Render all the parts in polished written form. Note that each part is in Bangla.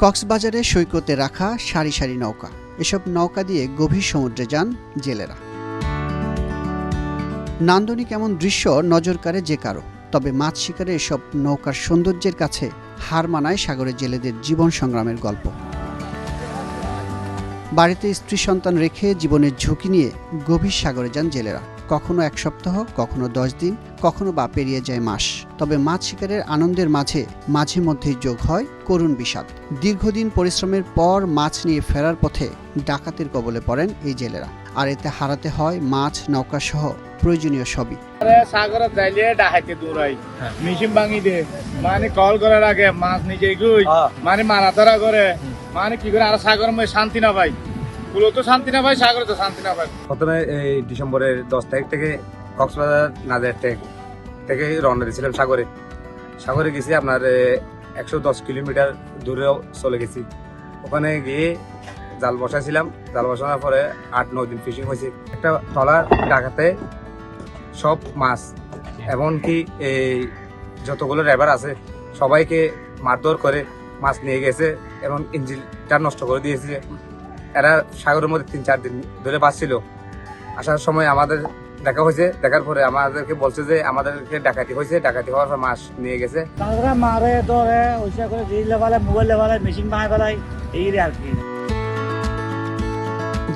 কক্সবাজারে সৈকতে রাখা সারি সারি নৌকা, এসব নৌকা দিয়ে গভীর সমুদ্রে যান জেলেরা। নান্দনিক এমন দৃশ্য নজর কাড়ে যে কারো, তবে মাছ শিকারে এসব নৌকার সৌন্দর্যের কাছে হার মানায় সাগরের জেলেদের জীবন সংগ্রামের গল্প। বাড়িতে স্ত্রী সন্তান রেখে জীবনের ঝুঁকি নিয়ে গভীর সাগরে যান জেলেরা। কখনো এক সপ্তাহ, কখনো 10 দিন, কখনো বা পেরিয়ে যায় মাস। তবে মাছ শিকারের আনন্দের মাঝে মাঝে মধ্যেই যোগ হয় করুণ বিষাদ। দীর্ঘদিন পরিশ্রমের পর মাছ নিয়ে ফেরার পথে ডাকাতের কবলে পড়েন এই জেলেরা, আর এতে হারাতে হয় মাছ, নৌকা সহ প্রয়োজনীয় সবই। সাগরে যাইলে ডাকাইতে দৌড়াই, মেশিন ভাঙি দে, মানে কল করার আগে মাছ নিজে গই, মানে মারা ধরা করে, মানে কি করে আর সাগর মধ্যে শান্তি না পাই, পুরো তো শান্তি না পাই, সাগরে তো শান্তি না পাই। প্রথমে এই ডিসেম্বরের 10 তারিখ থেকে কক্সবাজার নাজের থেকে রওনা দিয়েছিলাম সাগরে গেছি। আপনার 110 কিলোমিটার দূরেও চলে গেছি। ওখানে গিয়ে জাল বসাইছিলাম। জাল বসানোর পরে 8-9 দিন ফিশিং হয়েছে। একটা ট্রলার ডাকাতে সব মাছ, এমনকি এই যতগুলো ড্রাইভার আছে সবাইকে মারধর করে মাছ নিয়ে গেছে এবং ইঞ্জিনটা নষ্ট করে দিয়েছে। এরা সাগরের মধ্যে 3-4 দিন ধরে বাঁচছিল। আসার সময় আমাদের দেখা হয়েছে, দেখার পরে আমাদেরকে বলছে যে আমাদেরকে ডাকাতি হয়েছে, ডাকাতি হওয়ার পর মাছ নিয়ে গেছে। তারা মারে ধরে ওইসা করে জিল লেভালে, মোবাইল লেভালে, মেশিন ভাঙায় ফেলায়, এই আর কি।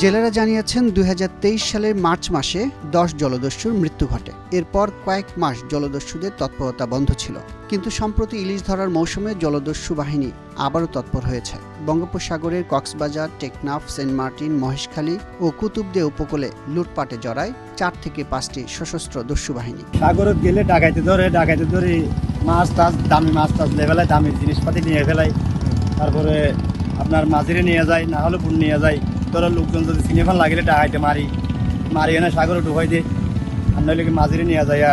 জেলেরা জানিয়েছেন 2023 সালের মার্চ মাসে 10 জলদস্যুর মৃত্যু ঘটে। এরপর কয়েক মাস জলদস্যুদের তৎপরতা বন্ধ ছিল, কিন্তু সম্প্রতি ইলিশ ধরার মৌসুমে জলদস্যু বাহিনী আবারও তৎপর হয়েছে। বঙ্গোপসাগরের কক্সবাজার, টেকনাফ, সেন্ট মার্টিন, মহেশখালী ও কুতুবদিয়া উপকূলে লুটপাটে জড়ায় 4 থেকে 5টি সশস্ত্র দস্যু বাহিনী। সাগরে গেলে ডাকাইতে ধরে মাছ টাছ, দামি মাছ টাছ লেভেলে দামি জিনিসপাতি নিয়ে ফেলাই। তারপরে আপনার মাঝিরে নিয়ে যায়, না হলে পুন নিয়ে যায়। ধরো লোকজন যদি সিনেফান লাগিলে ডাকাইতে মারি এনে সাগরে ঢুকাই দিয়ে, আর নইলে কি মাঝিরে নিয়ে যায়,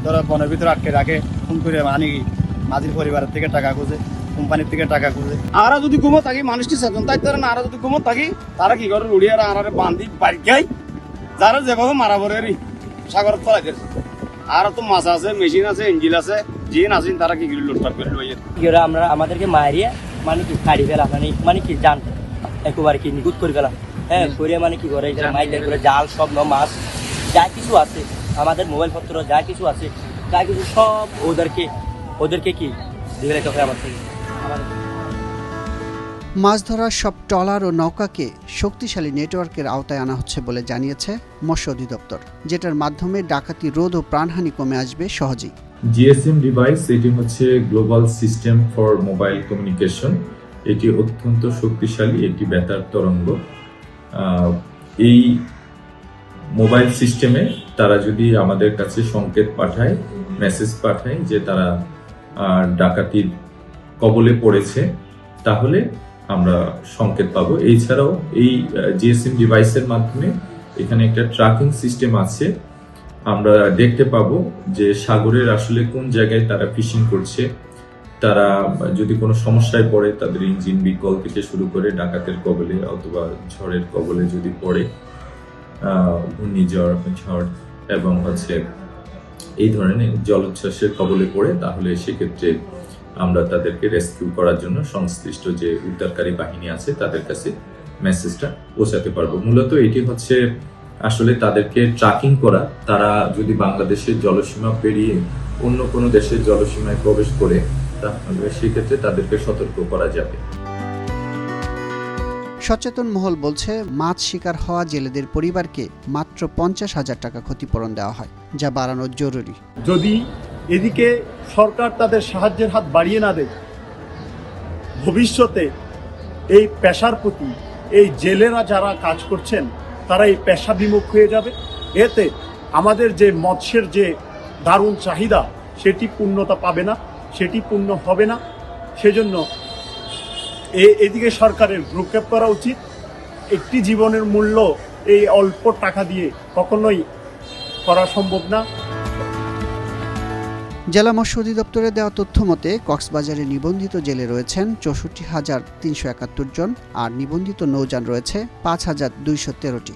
ধরো বনের ভিতরে আটকে রাখে, ফোন করে আনি মাঝির পরিবারের থেকে টাকা খুঁজে, কোম্পানির থেকে টাকা খুঁজে। আর যদি ঘুমো থাকি মানুষকে সেতন তাই তারা না, আর যদি ঘুমো থাকি তারা কি করে উড়িয়ে আর বান্ধি বাড়ি খাই, যারা যেভাবে মারা পড়ে সাগরের তলায়। আর তো মাছ আছে, মেশিন আছে, ইঞ্জিন আছে, জিন আছে, তারা কি লুটপাট করে লইয়ে আমরা আমাদেরকে মারিয়ে মানে কি কাড়ি ফেলা, মানে কি জান একেবারে কি নিখুঁত করে ফেলা। হ্যাঁ, করে মানে কি করে মাইলের করে জাল সব মাছ যা কিছু আছে, আমাদের মোবাইল পত্র যা কিছু আছে, যা কিছু সব ওদেরকে কি দিয়ে রেখে হয় আমার থেকে। মাছ ধরার সব ট্রলার ও নৌকাকে শক্তিশালী নেটওয়ার্কের আওতায় আনা হচ্ছে বলে জানিয়েছে মৎস্য অধিদপ্তর, যেটার মাধ্যমে ডাকাতি রোধ ও প্রাণহানি কমে আসবে সহজেই। জিএসএম ডিভাইস, এটি হচ্ছে global system for mobile communication. এটি অত্যন্ত শক্তিশালী একটি বেতার তরঙ্গ। এই মোবাইল সিস্টেমে তারা যদি আমাদের কাছে সংকেত পাঠায়, মেসেজ পাঠায় যে তারা ডাকাতির কবলে পড়েছে, তাহলে আমরা সংকেত পাবো। এছাড়াও এই জিএসএম ডিভাইসের মাধ্যমে এখানে একটা ট্র্যাকিং সিস্টেম আছে। আমরা দেখতে পাবো যে সাগরের আসলে কোন জায়গায় তারা ফিশিং করছে। তারা যদি কোনো সমস্যায় পড়ে, তাদের ইঞ্জিন বিকল থেকে শুরু করে ডাকাতের কবলে অথবা ঝড়ের কবলে যদি পড়ে, ঘূর্ণিঝড়, ঝড় এবং এই ধরনের জলোচ্ছ্বাসের কবলে পড়ে, তাহলে সেক্ষেত্রে আমরা তাদেরকে রেস্কিউ করার জন্য সংশ্লিষ্ট যে উদ্ধারকারী বাহিনী আছে তাদের কাছে মেসেজটা পৌঁছাতে পারবো। মূলত এটি হচ্ছে আসলে তাদেরকে ট্র্যাকিং করা। তারা যদি বাংলাদেশের জলসীমা পেরিয়ে অন্য কোনো দেশের জলসীমায় প্রবেশ করে, তাহলে সেক্ষেত্রে তাদেরকে সতর্ক করা যাবে। সচেতন মহল বলছে, মাছ শিকার হওয়া জেলেদের পরিবারকে মাত্র 50,000 টাকা ক্ষতিপূরণ দেওয়া হয়, যা বাড়ানো জরুরি। যদি এদিকে সরকার তাদের সাহায্যের হাত বাড়িয়ে না দেয়, ভবিষ্যতে এই পেশার প্রতি এই জেলেরা যারা কাজ করছেন তারা এই পেশা বিমুখ হয়ে যাবে। এতে আমাদের যে মৎস্যের যে দারুণ চাহিদা, সেটি পূর্ণতা পাবে না, সেটি পূর্ণ হবে না। সেজন্য এদিকে সরকারের ভ্রুক্ষেপ করা উচিত। একটি জীবনের মূল্য এই অল্প টাকা দিয়ে কখনোই করা সম্ভব না। জেলা মৎস্য অধিদপ্তরে দেওয়া তথ্য মতে কক্সবাজারে নিবন্ধিত জেলে রয়েছেন 64,371 জন, আর নিবন্ধিত নৌযান রয়েছে 5,213টি।